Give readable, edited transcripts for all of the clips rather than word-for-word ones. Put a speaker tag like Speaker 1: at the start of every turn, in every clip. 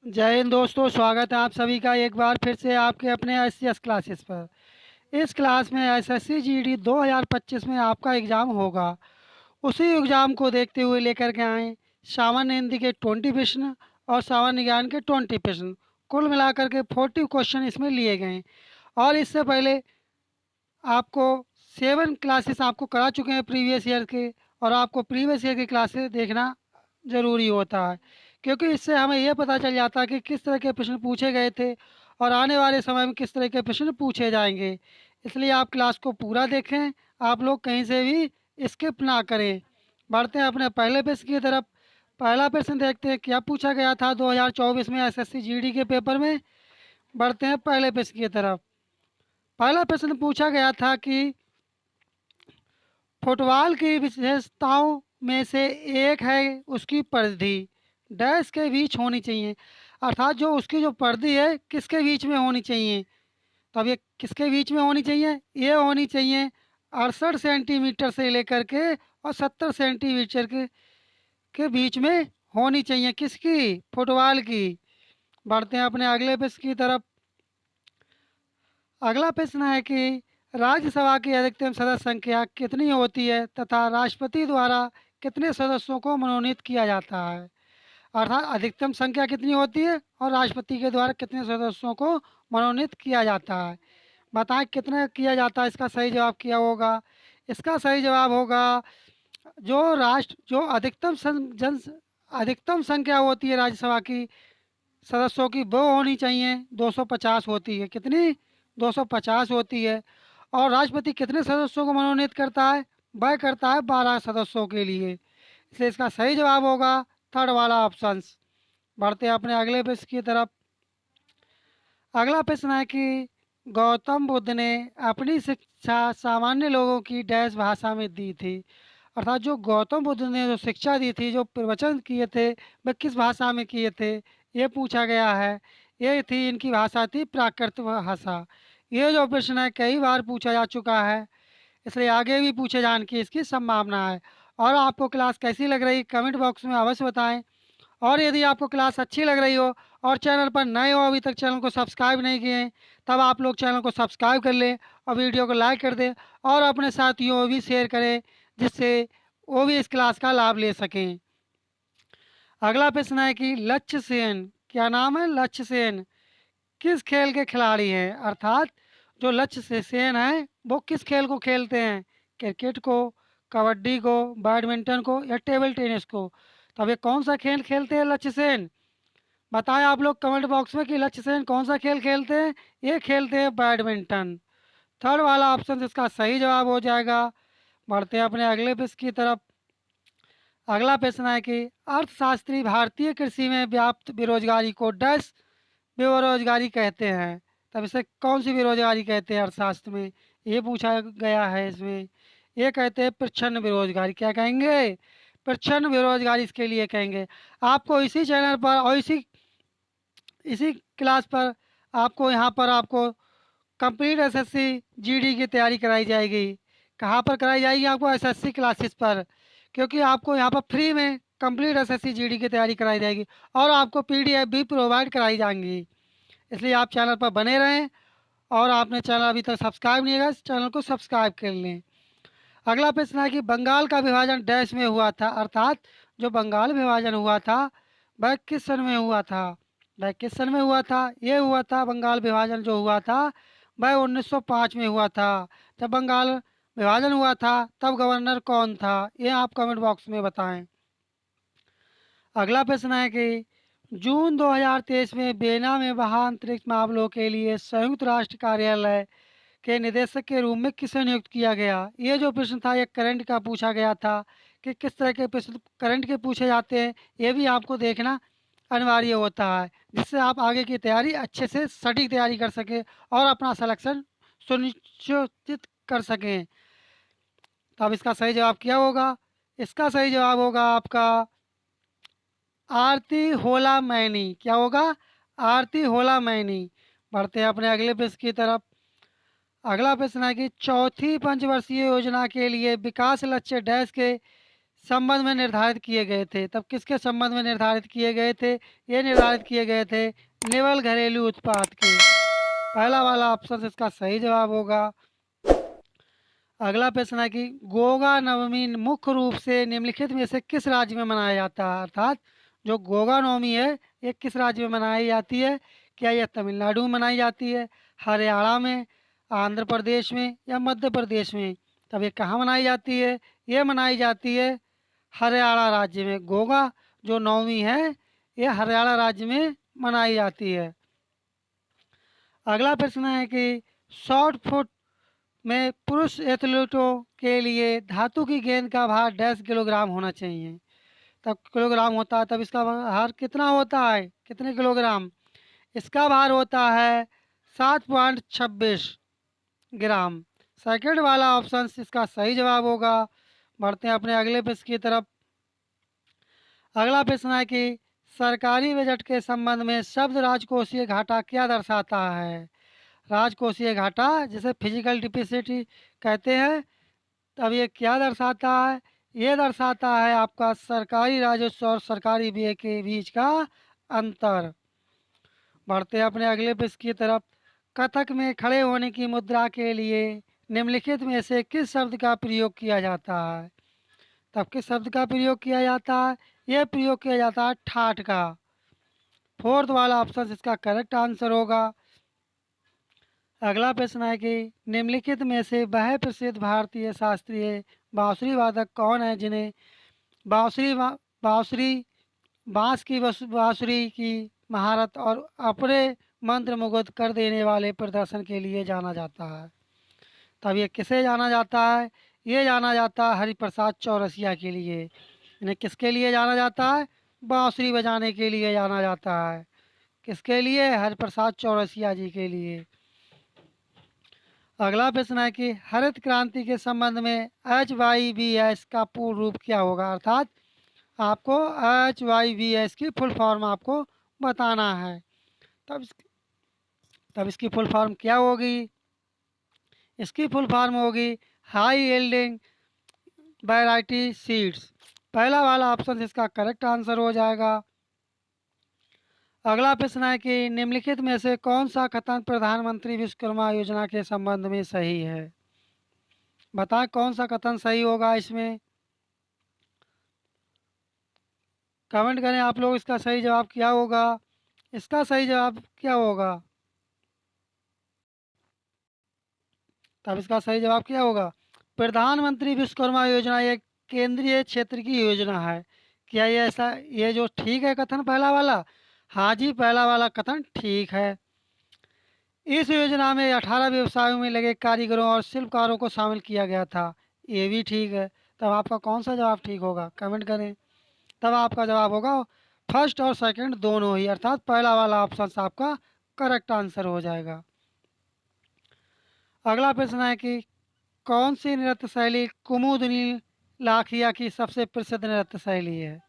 Speaker 1: जय हिंद दोस्तों, स्वागत है आप सभी का एक बार फिर से आपके अपने एससीएस क्लासेस पर। इस क्लास में एसएससी जीडी 2025 में आपका एग्ज़ाम होगा। उसी एग्ज़ाम को देखते हुए लेकर के आए सामान्य हिंदी के 20 प्रश्न और सामान्य ज्ञान के 20 प्रश्न, कुल मिलाकर के 40 क्वेश्चन इसमें लिए गए हैं। और इससे पहले आपको 7 क्लासेस आपको करा चुके हैं प्रीवियस ईयर के, और आपको प्रीवियस ईयर की क्लासेस देखना ज़रूरी होता है, क्योंकि इससे हमें यह पता चल जाता है कि किस तरह के प्रश्न पूछे गए थे और आने वाले समय में किस तरह के प्रश्न पूछे जाएंगे। इसलिए आप क्लास को पूरा देखें, आप लोग कहीं से भी स्किप ना करें। बढ़ते हैं अपने पहले प्रश्न की तरफ। पहला प्रश्न देखते हैं क्या पूछा गया था 2024 में एसएससी जीडी के पेपर में। बढ़ते हैं पहले प्रश्न की तरफ। पहला प्रश्न पूछा गया था कि फुटबॉल की विशेषताओं में से एक है उसकी परिधि डैश के बीच होनी चाहिए। अर्थात जो उसकी जो परिधि है किसके बीच में होनी चाहिए। तो अब ये किसके बीच में होनी चाहिए, ये होनी चाहिए 68 सेंटीमीटर से लेकर के और 70 सेंटीमीटर के बीच में होनी चाहिए। किसकी? फुटबॉल की। बढ़ते हैं अपने अगले प्रश्न की तरफ। अगला प्रश्न है कि राज्यसभा की अधिकतम सदस्य संख्या कितनी होती है तथा राष्ट्रपति द्वारा कितने सदस्यों को मनोनीत किया जाता है। अर्थात अधिकतम संख्या कितनी होती है और राष्ट्रपति के द्वारा कितने सदस्यों को मनोनीत किया जाता है। बताएं कितने किया जाता है। इसका सही जवाब क्या होगा? इसका सही जवाब होगा जो अधिकतम संख्या होती है राज्यसभा की सदस्यों की, वो होनी चाहिए 250 होती है। कितनी? 250 होती है। और राष्ट्रपति कितने सदस्यों को मनोनीत करता है? वह करता है 12 सदस्यों के लिए। इसलिए इसका सही जवाब होगा थर्ड वाला ऑप्शन। बढ़ते हैं अपने अगले प्रश्न की तरफ। अगला प्रश्न है कि गौतम बुद्ध ने अपनी शिक्षा सामान्य लोगों की डैश भाषा में दी थी। अर्थात जो गौतम बुद्ध ने जो शिक्षा दी थी, जो प्रवचन किए थे, वह किस भाषा में किए थे, ये पूछा गया है। ये थी, इनकी भाषा थी प्राकृत भाषा। ये जो प्रश्न है कई बार पूछा जा चुका है, इसलिए आगे भी पूछे जाने की इसकी संभावना है। और आपको क्लास कैसी लग रही कमेंट बॉक्स में अवश्य बताएं। और यदि आपको क्लास अच्छी लग रही हो और चैनल पर नए हो, अभी तक चैनल को सब्सक्राइब नहीं किए हैं, तब आप लोग चैनल को सब्सक्राइब कर लें और वीडियो को लाइक कर दें और अपने साथियों को भी शेयर करें, जिससे वो भी इस क्लास का लाभ ले सकें। अगला प्रश्न है कि लक्ष्य सेन, क्या नाम है लक्ष्य सेन, किस खेल के खिलाड़ी हैं। अर्थात जो लक्ष्य सेन है वो किस खेल को खेलते हैं? क्रिकेट को, कबड्डी को, बैडमिंटन को या टेबल टेनिस को। तो अब ये कौन सा खेल खेलते हैं लक्ष्य सेन? बताएं आप लोग कमेंट बॉक्स में कि लक्ष्य सेन कौन सा खेल खेलते हैं। ये खेलते हैं बैडमिंटन। थर्ड वाला ऑप्शन इसका सही जवाब हो जाएगा। बढ़ते हैं अपने अगले प्रश्न की तरफ। अगला प्रश्न है कि अर्थशास्त्री भारतीय कृषि में व्याप्त बेरोजगारी को डैश बेरोजगारी कहते हैं। तब इसे कौन सी बेरोजगारी कहते हैं अर्थशास्त्र में, ये पूछा गया है इसमें। ये कहते हैं प्रच्छन्न बेरोजगारी। क्या कहेंगे? प्रच्छन्न बेरोजगारी इसके लिए कहेंगे। आपको इसी चैनल पर और इसी इसी क्लास पर आपको यहाँ पर आपको कंप्लीट एसएससी जीडी की तैयारी कराई जाएगी। कहाँ पर कराई जाएगी? आपको एसएससी क्लासेस पर, क्योंकि आपको यहाँ पर फ्री में कंप्लीट एसएससी जीडी की तैयारी कराई जाएगी और आपको पीडीएफ भी प्रोवाइड कराई जाएंगी। इसलिए आप चैनल पर बने रहें। और आपने चैनल अभी तक सब्सक्राइब नहीं किया, चैनल को सब्सक्राइब कर लें। अगला प्रश्न है कि बंगाल का विभाजन डैश में हुआ था। अर्थात जो बंगाल विभाजन हुआ था वह किस सन में हुआ था? वह किस सन में हुआ था? ये हुआ था बंगाल विभाजन जो हुआ था वह 1905 में हुआ था। जब बंगाल विभाजन हुआ था तब गवर्नर कौन था? ये आप कमेंट बॉक्स में बताएं। अगला प्रश्न है कि जून 2023 में बेना में महाअंतरिक्ष मामलों के लिए संयुक्त राष्ट्र कार्यालय के निदेशक के रूप में किसे नियुक्त किया गया। ये जो प्रश्न था ये करंट का पूछा गया था कि किस तरह के प्रश्न करंट के पूछे जाते हैं, ये भी आपको देखना अनिवार्य होता है, जिससे आप आगे की तैयारी अच्छे से सटीक तैयारी कर सकें और अपना सिलेक्शन सुनिश्चित कर सकें। तो अब इसका सही जवाब क्या होगा? इसका सही जवाब होगा आपका आरती होला मैनी। क्या होगा? आरती होला मैनी। बढ़ते हैं अपने अगले प्रश्न की तरफ। अगला प्रश्न है कि चौथी पंचवर्षीय योजना के लिए विकास लक्ष्य डैश के संबंध में निर्धारित किए गए थे। तब किसके संबंध में निर्धारित किए गए थे? ये निर्धारित किए गए थे निवल घरेलू उत्पाद के। पहला वाला ऑप्शन इसका सही जवाब होगा। अगला प्रश्न है कि गोगा नवमी मुख्य रूप से निम्नलिखित में से किस राज्य में मनाया जाता है? अर्थात जो गोगा नवमी है ये किस राज्य में मनाई जाती है? क्या यह तमिलनाडु में मनाई जाती है, हरियाणा में, आंध्र प्रदेश में या मध्य प्रदेश में? तब ये कहाँ मनाई जाती है? ये मनाई जाती है हरियाणा राज्य में। गोगा जो नवमी है ये हरियाणा राज्य में मनाई जाती है। अगला प्रश्न है कि शॉर्ट पुट में पुरुष एथलीटों के लिए धातु की गेंद का भार 10 किलोग्राम होना चाहिए। तब किलोग्राम होता है, तब इसका भार कितना होता है? कितने किलोग्राम? इसका भार होता है 7.26 ग्राम। सेकंड वाला ऑप्शन इसका सही जवाब होगा। बढ़ते हैं अपने अगले प्रश्न की तरफ। अगला प्रश्न है कि सरकारी बजट के संबंध में शब्द राजकोषीय घाटा क्या दर्शाता है? राजकोषीय घाटा जिसे फिजिकल डिफिसिट कहते हैं, तब ये क्या दर्शाता है? ये दर्शाता है आपका सरकारी राजस्व और सरकारी व्यय के बीच का अंतर। बढ़ते हैं अपने अगले प्रश्न की तरफ। कथक में खड़े होने की मुद्रा के लिए निम्नलिखित में से किस शब्द का प्रयोग किया जाता है? तब किस शब्द का प्रयोग किया जाता है? यह प्रयोग किया जाता है ठाठ का। फोर्थ वाला ऑप्शन इसका करेक्ट आंसर होगा। अगला प्रश्न है कि निम्नलिखित में से वह प्रसिद्ध भारतीय शास्त्रीय बांसुरी वादक कौन है जिन्हें बांसुरी बांस की बांसुरी की महारत और अपने मंत्र मुग्ध कर देने वाले प्रदर्शन के लिए जाना जाता है? तब ये किसे जाना जाता है? ये जाना जाता है हरिप्रसाद चौरसिया के लिए। इन्हें किसके लिए जाना जाता है? बांसुरी बजाने के लिए जाना जाता है। किसके लिए? हरिप्रसाद चौरसिया जी के लिए। अगला प्रश्न है कि हरित क्रांति के संबंध में HYBS का पूर्ण रूप क्या होगा? अर्थात आपको HYBS की फुल फॉर्म आपको बताना है। तब इसकी फुल फॉर्म क्या होगी? इसकी फुल फॉर्म होगी हाई यील्डिंग वैरायटी सीड्स। पहला वाला ऑप्शन इसका करेक्ट आंसर हो जाएगा। अगला प्रश्न है कि निम्नलिखित में से कौन सा कथन प्रधानमंत्री विश्वकर्मा योजना के संबंध में सही है? बताएं कौन सा कथन सही होगा इसमें। कमेंट करें आप लोग, इसका सही जवाब क्या होगा? इसका सही जवाब क्या होगा? तब इसका सही जवाब क्या होगा? प्रधानमंत्री विश्वकर्मा योजना एक केंद्रीय क्षेत्र की योजना है। क्या ये ऐसा, ये जो ठीक है कथन पहला वाला? हाँ जी, पहला वाला कथन ठीक है। इस योजना में 18 व्यवसायों में लगे कारीगरों और शिल्पकारों को शामिल किया गया था। ये भी ठीक है। तब आपका कौन सा जवाब ठीक होगा? कमेंट करें। तब आपका जवाब होगा फर्स्ट और सेकंड दोनों ही, अर्थात पहला वाला ऑप्शन आपका करेक्ट आंसर हो जाएगा। अगला प्रश्न है कि कौन सी नृत्य शैली कुमुदिनी लाखिया की सबसे प्रसिद्ध नृत्य शैली है?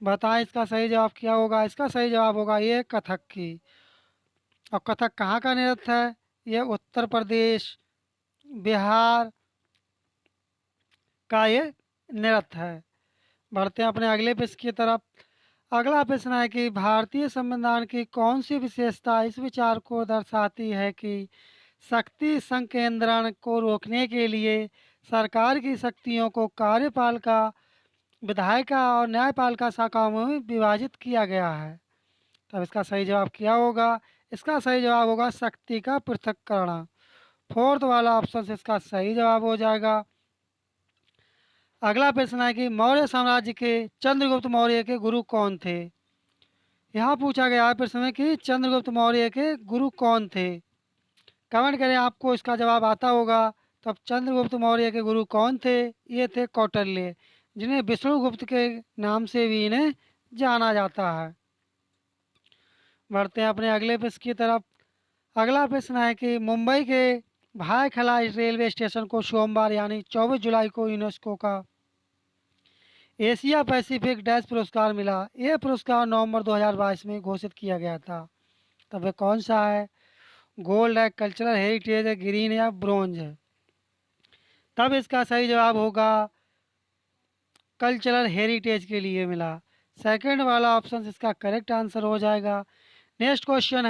Speaker 1: बताएं इसका सही जवाब क्या होगा? इसका सही जवाब होगा ये कथक की। और कथक कहाँ का नृत्य है? ये उत्तर प्रदेश, बिहार का ये नृत्य है। बढ़ते हैं अपने अगले प्रश्न की तरफ। अगला प्रश्न है कि भारतीय संविधान की कौन सी विशेषता इस विचार को दर्शाती है कि शक्ति संकेंद्रण को रोकने के लिए सरकार की शक्तियों को कार्यपालिका, विधायिका और न्यायपालिका शाखाओं में विभाजित किया गया है? तब इसका सही जवाब क्या होगा? इसका सही जवाब होगा शक्ति का पृथक्करण। फोर्थ वाला ऑप्शन इसका सही जवाब हो जाएगा। अगला प्रश्न है कि मौर्य साम्राज्य के चंद्रगुप्त मौर्य के गुरु कौन थे? यहाँ पूछा गया है प्रश्न में कि चंद्रगुप्त मौर्य के गुरु कौन थे। कमेंट करें आपको इसका जवाब आता होगा। तब चंद्रगुप्त मौर्य के गुरु कौन थे? ये थे कौटिल्य, जिन्हें विष्णुगुप्त के नाम से भी इन्हें जाना जाता है। बढ़ते हैं अपने अगले प्रश्न की तरफ। अगला प्रश्न है कि मुंबई के भायखला रेलवे स्टेशन को सोमवार यानी 24 जुलाई को यूनेस्को का एशिया पैसिफिक डैश पुरस्कार मिला। यह पुरस्कार नवंबर 2022 में घोषित किया गया था। तब वह कौन सा है? गोल्ड है, कल्चरल हेरिटेज है, ग्रीन या ब्रोंज है? तब इसका सही जवाब होगा कल्चरल हेरिटेज के लिए मिला। सेकंड वाला ऑप्शन इसका करेक्ट आंसर हो जाएगा। नेक्स्ट क्वेश्चन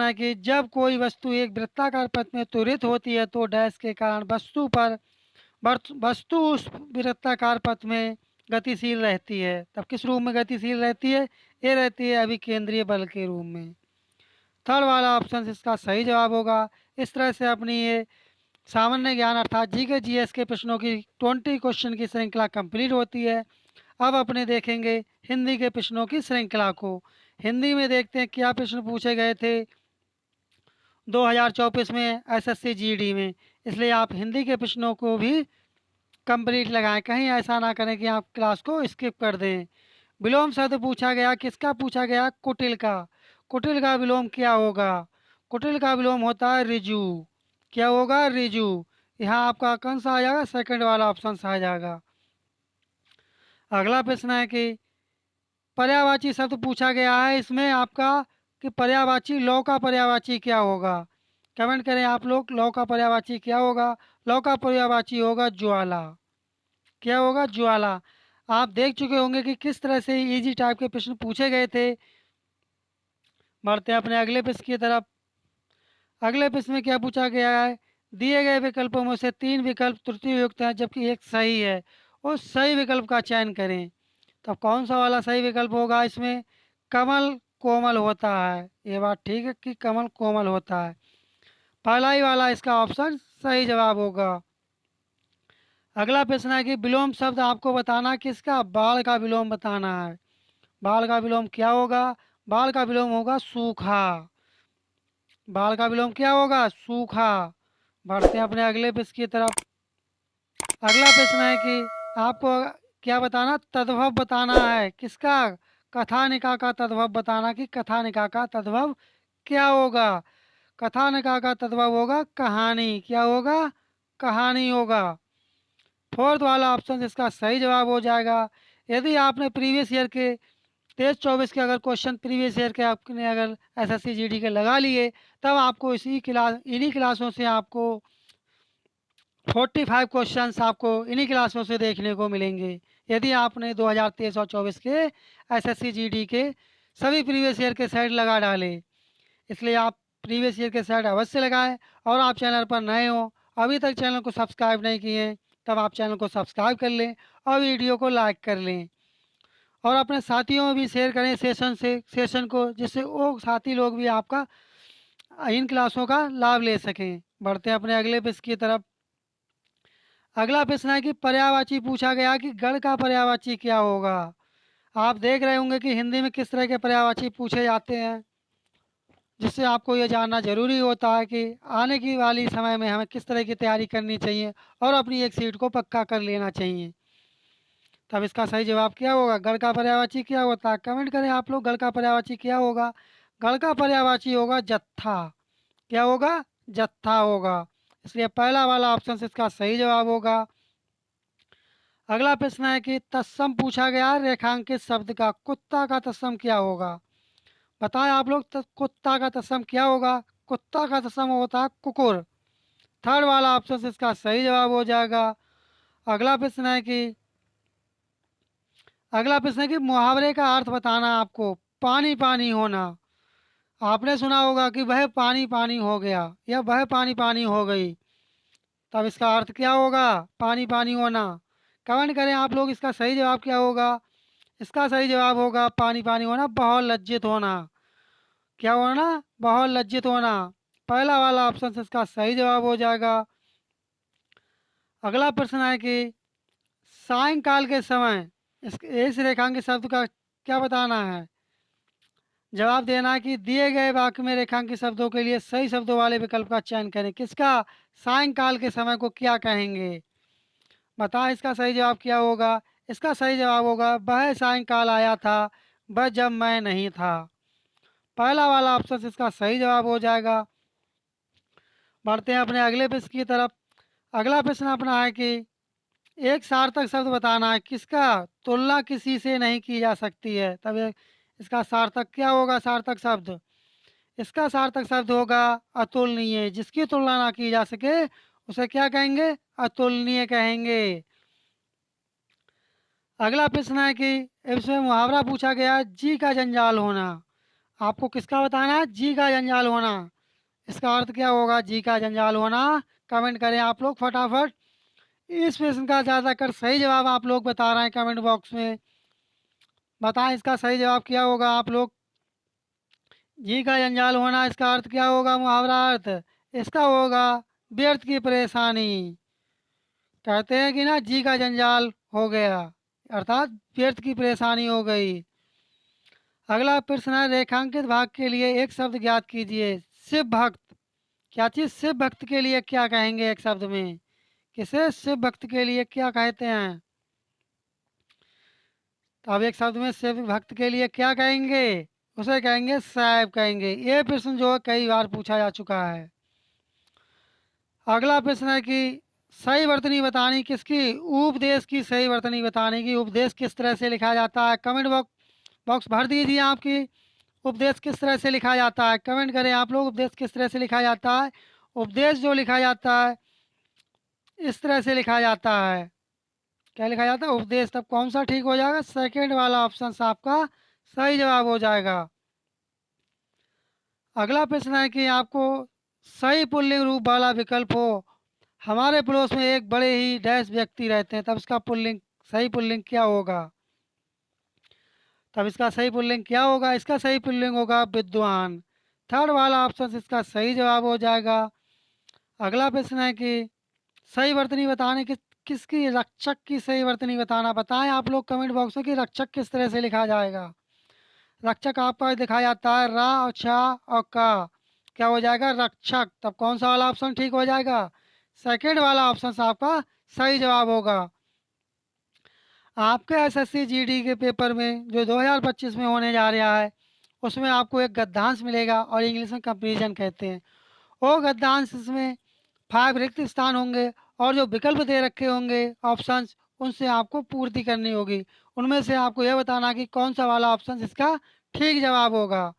Speaker 1: है कि जब कोई वस्तु एक वृत्ताकार पथ में त्वरित होती है तो डैश के कारण वस्तु उस वृत्ताकार पथ में गतिशील रहती है। तब किस रूप में गतिशील रहती है? ये रहती है अभिकेंद्रीय बल के रूप में। थर्ड वाला ऑप्शन इसका सही जवाब होगा। इस तरह से अपनी ये सामान्य ज्ञान अर्थात जीके जीएस के प्रश्नों की 20 क्वेश्चन की श्रृंखला कंप्लीट होती है। अब अपने देखेंगे हिंदी के प्रश्नों की श्रृंखला को। हिंदी में देखते हैं क्या प्रश्न पूछे गए थे 2024 में एसएससी जीडी में, इसलिए आप हिंदी के प्रश्नों को भी कंप्लीट लगाएं, कहीं ऐसा ना करें कि आप क्लास को स्किप कर दें। विलोम शब्द पूछा गया, किसका पूछा गया? कुटिल का। कुटिल का विलोम क्या होगा? कुटिल का विलोम होता है रिजु। क्या होगा? रिजु। यहाँ आपका कौन सा आ जाएगा? सेकंड वाला ऑप्शन आ जाएगा। अगला प्रश्न है कि पर्यायवाची शब्द पूछा गया है इसमें आपका कि पर्यायवाची लौ का पर्यायवाची क्या होगा? कमेंट करें आप लोग, लौ का पर्यायवाची क्या होगा? लौ का पर्यायवाची होगा ज्वाला। क्या होगा? ज्वाला। आप देख चुके होंगे कि किस तरह से इजी टाइप के प्रश्न पूछे गए थे। बढ़ते हैं अपने अगले प्रश्न की तरफ। अगले प्रश्न में क्या पूछा गया है? दिए गए विकल्पों में से 3 विकल्प त्रुटि युक्त हैं जबकि एक सही है, उस सही विकल्प का चयन करें। तब कौन सा वाला सही विकल्प होगा इसमें? कमल कोमल होता है। ये बात ठीक है कि कमल कोमल होता है। पहला ही वाला इसका ऑप्शन सही जवाब होगा। अगला प्रश्न है कि विलोम शब्द आपको बताना किसका? बाढ़ का विलोम बताना है। बाढ़ का विलोम क्या होगा? बाढ़ का विलोम होगा सूखा। बाढ़ का विलोम क्या होगा? सूखा। बढ़ते हैं अपने अगले प्रश्न की तरफ। अगला प्रश्न है कि आपको क्या बताना? तद्भव बताना है। किसका? कथानिका का तद्भव बताना कि कथानिका का तद्भव क्या होगा? कथानिका का तद्भव होगा कहानी। क्या होगा? कहानी होगा। फोर्थ वाला ऑप्शन इसका सही जवाब हो जाएगा। यदि आपने प्रीवियस ईयर के 23-24 के अगर क्वेश्चन प्रीवियस ईयर के आपने अगर एसएससी जीडी के लगा लिए, तब आपको इन्हीं क्लासों से आपको 45 क्वेश्चंस आपको इन्हीं क्लासों से देखने को मिलेंगे। यदि आपने 2023 और 24 के एसएससी जीडी के सभी प्रीवियस ईयर के सेट लगा डाले, इसलिए आप प्रीवियस ईयर के सेट अवश्य लगाएं। और आप चैनल पर नए हो, अभी तक चैनल को सब्सक्राइब नहीं किए हैं, तब आप चैनल को सब्सक्राइब कर लें और वीडियो को लाइक कर लें और अपने साथियों में भी शेयर करें सेशन को, जिससे वो साथी लोग भी आपका इन क्लासों का लाभ ले सकें। बढ़ते हैं अपने अगले प्रश्न की तरफ। अगला प्रश्न है कि पर्यायवाची पूछा गया कि गण का पर्यायवाची क्या होगा? आप देख रहे होंगे कि हिंदी में किस तरह के पर्यायवाची पूछे जाते हैं, जिससे आपको ये जानना जरूरी होता है कि आने की वाली समय में हमें किस तरह की तैयारी करनी चाहिए और अपनी एक सीट को पक्का कर लेना चाहिए। तब इसका सही जवाब क्या होगा? गण का पर्यायवाची क्या होता है? कमेंट करें आप लोग, गण का पर्यायवाची क्या होगा? गण का पर्यायवाची होगा जत्था। क्या होगा? जत्था होगा। इसलिए पहला वाला ऑप्शन इसका सही जवाब होगा। अगला प्रश्न है कि तत्सम पूछा गया रेखांकित शब्द का कुत्ता का तत्सम क्या होगा? बताएं आप लोग, कुत्ता का तत्सम क्या होगा? कुत्ता का तत्सम होता है कुकुर। थर्ड वाला ऑप्शन इसका सही जवाब हो जाएगा। अगला प्रश्न है कि मुहावरे का अर्थ बताना आपको। पानी पानी होना। आपने सुना होगा कि वह पानी पानी हो गया या वह पानी पानी हो गई। तब इसका अर्थ क्या होगा? पानी पानी होना। कमेंट करें आप लोग, इसका सही जवाब क्या होगा? इसका सही जवाब होगा पानी पानी होना, बहुत लज्जित होना। क्या होना? बहुत लज्जित होना। पहला वाला ऑप्शन इसका सही जवाब हो जाएगा। अगला प्रश्न है कि सायंकाल के समय इस रेखांकित शब्द का क्या बताना है? जवाब देना है कि दिए गए वाक्य में रेखांकित शब्दों के लिए सही शब्दों वाले विकल्प का चयन करें। किसका? सायंकाल के समय को क्या कहेंगे? बताएं इसका सही जवाब क्या होगा? इसका सही जवाब होगा वह सायंकाल आया था, वह जब मैं नहीं था। पहला वाला ऑप्शन इसका सही जवाब हो जाएगा। बढ़ते हैं अपने अगले प्रश्न की तरफ। अगला प्रश्न अपना है कि एक सार्थक शब्द बताना है। किसका? तुलना किसी से नहीं की जा सकती है। तब इसका सार्थक क्या होगा? सार्थक शब्द इसका सार्थक शब्द होगा अतुलनीय। जिसकी तुलना ना की जा सके उसे क्या कहेंगे? अतुलनीय कहेंगे। अगला प्रश्न है कि इसमें मुहावरा पूछा गया, जी का जंजाल होना। आपको किसका बताना है? जी का जंजाल होना। इसका अर्थ क्या होगा जी का जंजाल होना? कमेंट करें आप लोग फटाफट। इस प्रश्न का ज़्यादातर सही जवाब आप लोग बता रहे हैं कमेंट बॉक्स में। बताएं इसका सही जवाब क्या होगा आप लोग। जी का जंजाल होना इसका अर्थ क्या होगा? मुहावरा अर्थ इसका होगा व्यर्थ की परेशानी। कहते हैं कि ना जी का जंजाल हो गया, अर्थात व्यर्थ की परेशानी हो गई। अगला प्रश्न है, रेखांकित भाग के लिए एक शब्द ज्ञात कीजिए। शिव भक्त। क्या चीज़? शिव भक्त के लिए क्या कहेंगे एक शब्द में? किसे शिव भक्त के लिए क्या कहते हैं? तो अब एक शब्द में शिव भक्त के लिए क्या कहेंगे? उसे कहेंगे साहेब कहेंगे। ये प्रश्न जो है कई बार पूछा जा चुका है। अगला प्रश्न है कि सही वर्तनी बतानी किसकी? उपदेश की सही वर्तनी बताने की। उपदेश किस तरह से लिखा जाता है? कमेंट बॉक्स भर दीजिए आपकी। उपदेश किस तरह से लिखा जाता है? कमेंट करें आप लोग, उपदेश किस तरह से लिखा जाता है? उपदेश जो लिखा जाता है इस तरह से लिखा जाता है। क्या लिखा जाता है? उपदेश। तब कौन सा ठीक हो जाएगा? सेकंड वाला ऑप्शन आपका सही जवाब हो जाएगा। अगला प्रश्न है कि आपको सही पुल्लिंग रूप वाला विकल्प हो। हमारे पड़ोस में एक बड़े ही डैश व्यक्ति रहते हैं, तब इसका पुल्लिंग सही पुल्लिंग क्या होगा? तब इसका सही पुल्लिंग क्या होगा? इसका सही पुल्लिंग होगा विद्वान। थर्ड वाला ऑप्शन इसका सही जवाब हो जाएगा। अगला प्रश्न है कि सही वर्तनी बताने किसकी? रक्षक की सही वर्तनी बताना। बताएं आप लोग कमेंट बॉक्स में कि रक्षक किस तरह से लिखा जाएगा। रक्षक आपका दिखाया जाता है रा और छा और का। क्या हो जाएगा? रक्षक। तब कौन सा वाला ऑप्शन ठीक हो जाएगा? सेकेंड वाला ऑप्शन आपका सही जवाब होगा। आपके एसएससी जीडी के पेपर में जो 2025 में होने जा रहा है उसमें आपको एक गद्यांश मिलेगा और इंग्लिश में कंपेरिजन कहते हैं। वो गद्यांश इसमें 5 रिक्त स्थान होंगे और जो विकल्प दे रखे होंगे ऑप्शंस उनसे आपको पूर्ति करनी होगी। उनमें से आपको यह बताना कि कौन सा वाला ऑप्शन इसका ठीक जवाब होगा।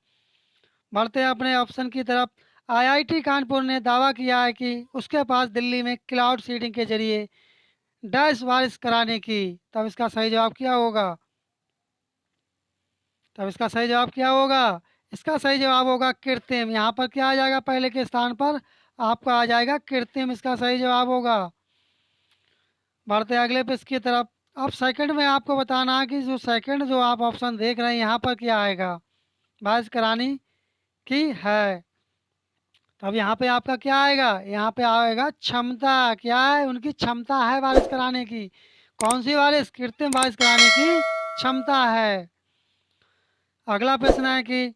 Speaker 1: बढ़ते हैं अपने ऑप्शन की तरफ। आईआईटी कानपुर ने दावा किया है कि उसके पास दिल्ली में क्लाउड सीडिंग के जरिए डैश बारिश कराने की। तब इसका सही जवाब क्या होगा? तब इसका सही जवाब क्या होगा? इसका सही जवाब होगा कृत्रिम। यहाँ पर क्या आ जाएगा? पहले के स्थान पर आपका आ जाएगा कृत्रिम, इसका सही जवाब होगा। बढ़ते हैं अगले पेज की तरफ। अब सेकंड में आपको बताना है कि जो सेकंड जो आप ऑप्शन देख रहे हैं यहाँ पर क्या आएगा? बारिश करानी की है। तो अब यहाँ पे आपका क्या आएगा? यहाँ पे आएगा क्षमता। क्या है? उनकी क्षमता है बारिश कराने की। कौन सी बारिश? कृत्रिम बारिश कराने की क्षमता है। अगला प्रश्न है कि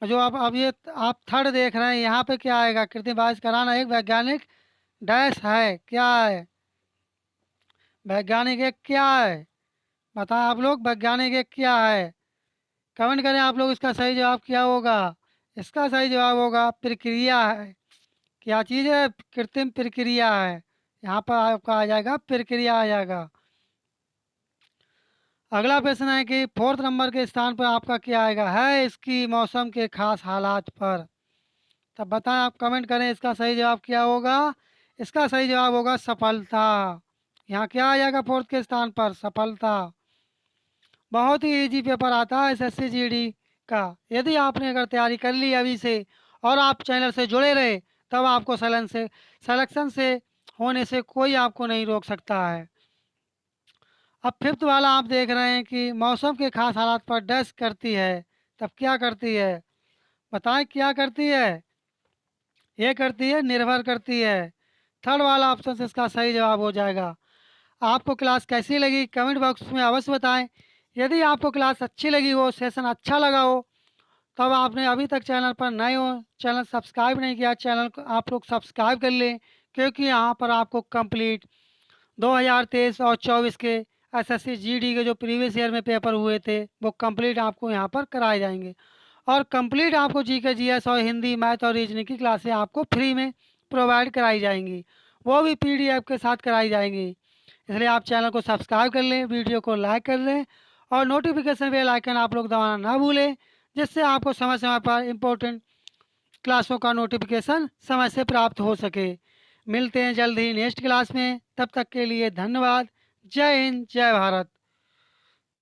Speaker 1: जो आप अब ये आप थर्ड देख रहे हैं यहाँ पे क्या आएगा? कृत्रिम बारिश कराना एक वैज्ञानिक डैश है। क्या है? वैज्ञानिक एक क्या है? बताएं आप लोग, वैज्ञानिक एक क्या है? कमेंट करें आप लोग, इसका सही जवाब क्या होगा? इसका सही जवाब होगा प्रक्रिया है। क्या चीज़ है? कृत्रिम प्रक्रिया है। यहाँ पर आपका आ जाएगा प्रक्रिया आ जाएगा। अगला प्रश्न है कि फोर्थ नंबर के स्थान पर आपका क्या आएगा? है इसकी मौसम के खास हालात पर। तब बताएं आप, कमेंट करें इसका सही जवाब क्या होगा? इसका सही जवाब होगा सफलता। यहाँ क्या आ जाएगा फोर्थ के स्थान पर? सफलता। बहुत ही इजी पेपर आता है एसएससी जीडी का। यदि आपने अगर तैयारी कर ली अभी से और आप चैनल से जुड़े रहे तब आपको सिलेक्शन से होने से कोई आपको नहीं रोक सकता है। अब फिफ्थ वाला आप देख रहे हैं कि मौसम के खास हालात पर डैश करती है। तब क्या करती है? बताएं क्या करती है? ये करती है निर्भर करती है। थर्ड वाला ऑप्शन से इसका सही जवाब हो जाएगा। आपको क्लास कैसी लगी कमेंट बॉक्स में अवश्य बताएं। यदि आपको क्लास अच्छी लगी हो, सेशन अच्छा लगा हो, तब आपने अभी तक चैनल पर नए हो, चैनल सब्सक्राइब नहीं किया, चैनल को आप लोग सब्सक्राइब कर लें। क्योंकि यहाँ पर आपको कंप्लीट 2023 और 24 के एसएससी जीडी के जो प्रीवियस ईयर में पेपर हुए थे वो कंप्लीट आपको यहाँ पर कराए जाएंगे। और कंप्लीट आपको जीके जीएस और हिंदी मैथ और रीजनिंग की क्लासें आपको फ्री में प्रोवाइड कराई जाएंगी, वो भी पीडीएफ के साथ कराई जाएंगी। इसलिए आप चैनल को सब्सक्राइब कर लें, वीडियो को लाइक कर लें और नोटिफिकेशन बेल आइकन आप लोग दबाना ना भूलें, जिससे आपको समय समय पर इम्पोर्टेंट क्लासों का नोटिफिकेशन समय से प्राप्त हो सके। मिलते हैं जल्द ही नेक्स्ट क्लास में, तब तक के लिए धन्यवाद। जय हिंद, जय भारत।